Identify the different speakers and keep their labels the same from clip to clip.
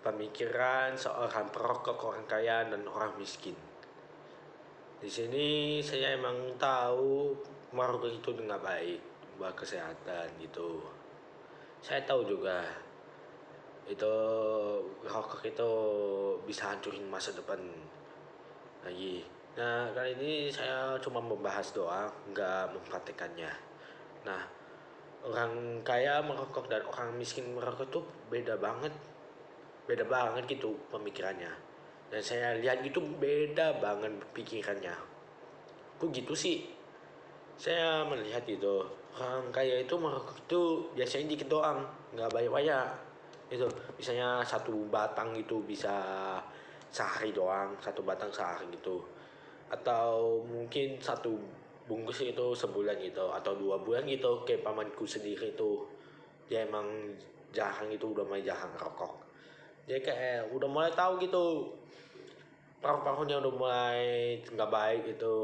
Speaker 1: pemikiran seorang perokok, orang kaya dan orang miskin. Di sini saya emang tahu merokok itu nggak baik buat kesehatan gitu. Saya tahu juga itu rokok itu bisa hancurin masa depan lagi. Nah, kali ini saya cuma membahas doang, nggak mempraktekannya. Nah, orang kaya merokok dan orang miskin merokok tuh beda banget gitu pemikirannya. Dan saya lihat gitu beda banget pikirannya. Kok gitu sih? Saya melihat itu orang kaya itu merokok itu biasanya dikit doang, nggak banyak-banyak. Itu misalnya satu batang gitu bisa sehari doang, satu batang sehari gitu. Atau mungkin satu bungkus itu sebulan gitu, atau 2 bulan gitu. Kayak pamanku sendiri itu, dia emang jarang itu udah mulai jarang rokok. Dia kayak udah mulai tahu gitu paru-parunya udah mulai nggak baik itu,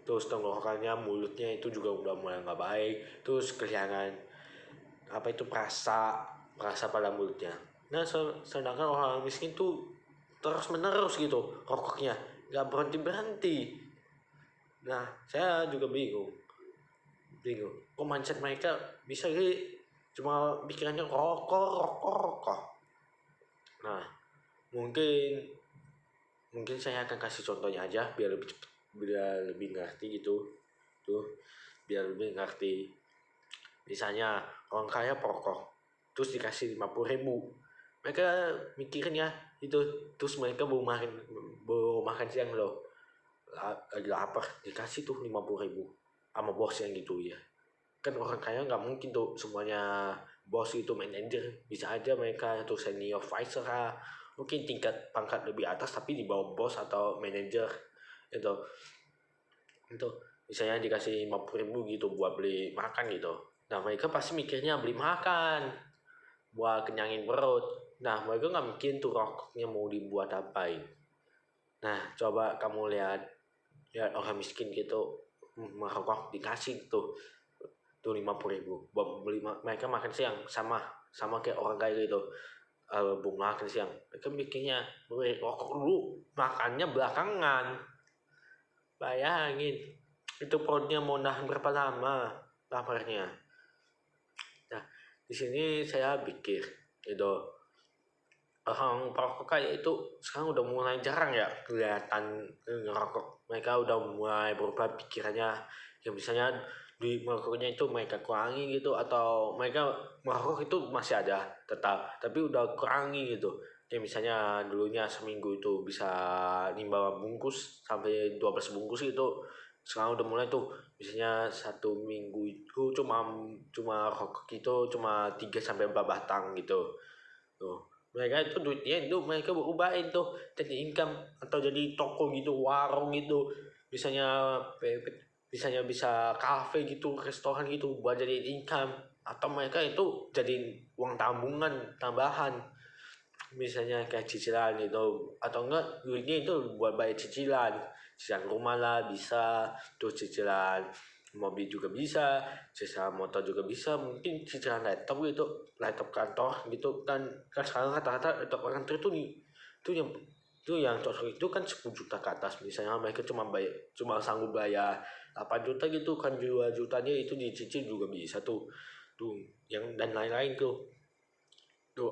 Speaker 1: terus tenggorokannya, mulutnya itu juga udah mulai nggak baik, terus kelihatan apa itu perasa pada mulutnya. Nah, sedangkan orang miskin tuh terus menerus gitu rokoknya, nggak berhenti. Nah, saya juga bingung kok mindset mereka bisa gitu, cuma pikirannya rokok. Nah, mungkin saya akan kasih contohnya aja biar lebih ngerti gitu tuh, biar lebih ngerti. Misalnya orang kaya perokok terus dikasih 50.000, mereka mikirin ya itu, terus mereka baru makan siang loh, lagi lapar, dikasih tuh 50.000 sama bos yang gitu ya. Kan orang kaya nggak mungkin tuh semuanya bos itu manajer, bisa aja mereka tuh senior vice lah, mungkin tingkat pangkat lebih atas tapi di bawah bos atau manajer itu misalnya dikasih 50.000 gitu buat beli makan gitu. Nah, mereka pasti mikirnya beli makan buat kenyangin perut. Nah, mereka nggak mungkin tuh rokoknya mau dibuat apain. Nah, coba kamu lihat orang miskin gitu merokok dikasih tuh 50.000 buat beli mereka makan siang, sama kayak orang kaya gitu. Belum makan siang, mereka mikirnya beli rokok dulu, makannya belakangan. Bayangin itu perutnya mau nahan berapa lama laparnya. Nah, di sini saya pikir itu orang perokok kayak itu sekarang udah mulai jarang ya kelihatan ngerokok. Mereka udah mulai berubah pikirannya, yang misalnya di merokoknya itu mereka kurangi gitu, atau mereka merokok itu masih ada tetap tapi udah kurangi gitu. Kayak misalnya dulunya seminggu itu bisa 5 bungkus sampai 12 bungkus gitu, sekarang udah mulai tuh misalnya 1 minggu itu cuma rokok itu cuma 3 sampai 4 batang gitu tuh. Mereka itu duitnya itu mereka ubahin tuh jadi income, atau jadi toko gitu, warung gitu, misalnya bisa kafe gitu, restoran gitu buat jadi income, atau mereka itu jadi uang tabungan tambahan, misalnya kayak cicilan gitu, atau enggak duitnya itu buat bayar cicilan rumah lah bisa, terus cicilan mobil juga bisa, cicilan motor juga bisa, mungkin cicilan laptop kantor gitu kan sekarang rata-rata laptop kantor itu yang cocok itu kan 10 juta ke atas. Misalnya mereka cuma sanggup bayar 8 juta gitu kan, 2 jutanya itu dicicil juga bisa tuh yang dan lain-lain tuh,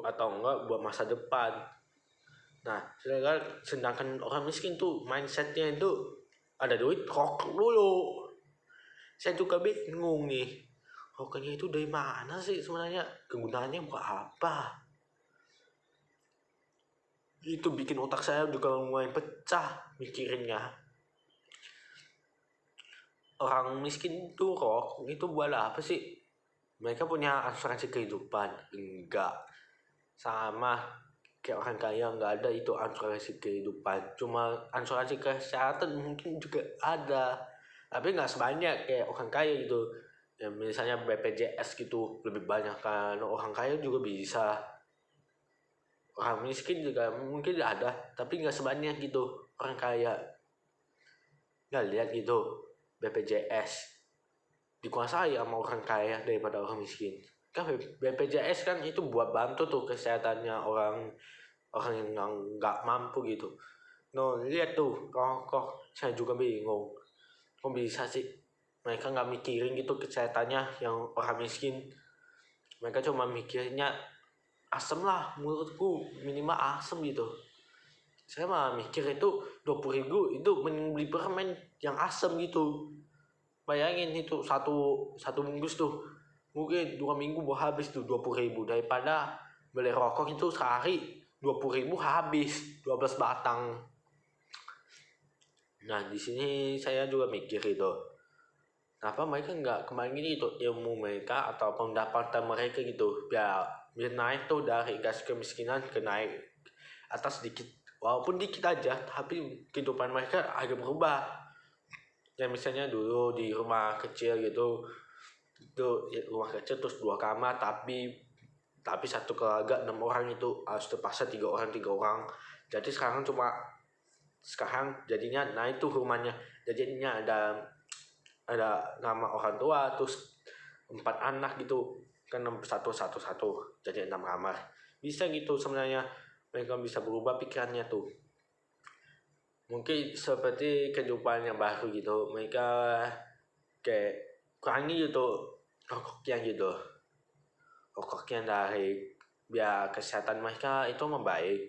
Speaker 1: atau enggak buat masa depan. Nah, sedangkan orang miskin tuh mindsetnya itu ada duit rokok dulu. Saya juga bingung nih, rokoknya itu dari mana sih sebenarnya, kegunaannya buat apa? Itu bikin otak saya juga mulai pecah mikirinnya. Orang miskin tuh rokok itu buat apa sih? Mereka punya asuransi kehidupan? Enggak. Sama kayak orang kaya nggak ada itu asuransi kehidupan, cuma asuransi kesehatan mungkin juga ada tapi nggak sebanyak kayak orang kaya gitu ya. Misalnya BPJS gitu lebih banyak kan, orang kaya juga bisa, orang miskin juga mungkin ada tapi nggak sebanyak gitu orang kaya. Nggak lihat gitu BPJS dikuasai sama orang kaya daripada orang miskin kan. BPJS kan itu buat bantu tuh kesehatannya orang orang yang nggak mampu gitu. No, lihat tuh, kok saya juga bingung. Kok bisa sih mereka nggak mikirin gitu kesehatannya yang orang miskin. Mereka cuma mikirnya asem lah, menurutku minimal asem gitu. Saya mah mikir itu 20.000 itu mending beli permen yang asem gitu. Bayangin itu satu bungkus tuh mungkin 2 minggu mau habis tuh 20.000 daripada beli rokok itu sehari 20.000 habis 12 batang. Nah di sini saya juga mikir itu, kenapa mereka nggak kembangin itu ilmu mereka atau pendapatan mereka gitu, biar naik tuh dari gas kemiskinan ke naik atas sedikit, walaupun dikit aja, tapi kehidupan mereka agak berubah. Ya misalnya dulu di rumah kecil gitu, itu rumah kecil terus 2 kamar tapi satu keluarga 6 orang itu harus terpaksa 3 orang. Jadi sekarang jadinya naik tuh rumahnya, jadinya ada nama orang tua terus 4 anak gitu kan, satu jadi 6 kamar. Bisa gitu sebenarnya, mereka bisa berubah pikirannya tuh, mungkin seperti kehidupan yang baru gitu, mereka kayak kurangi gitu rokoknya dari biar kesehatan mereka itu membaik.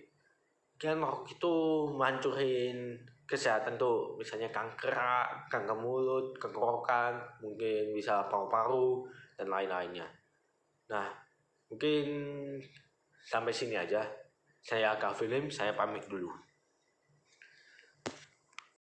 Speaker 1: Kan rokok itu menghancurin kesehatan tuh, misalnya kanker mulut, tenggorokan, mungkin bisa paru-paru dan lain-lainnya. Nah mungkin sampai sini aja, saya Kak Film, saya pamit dulu.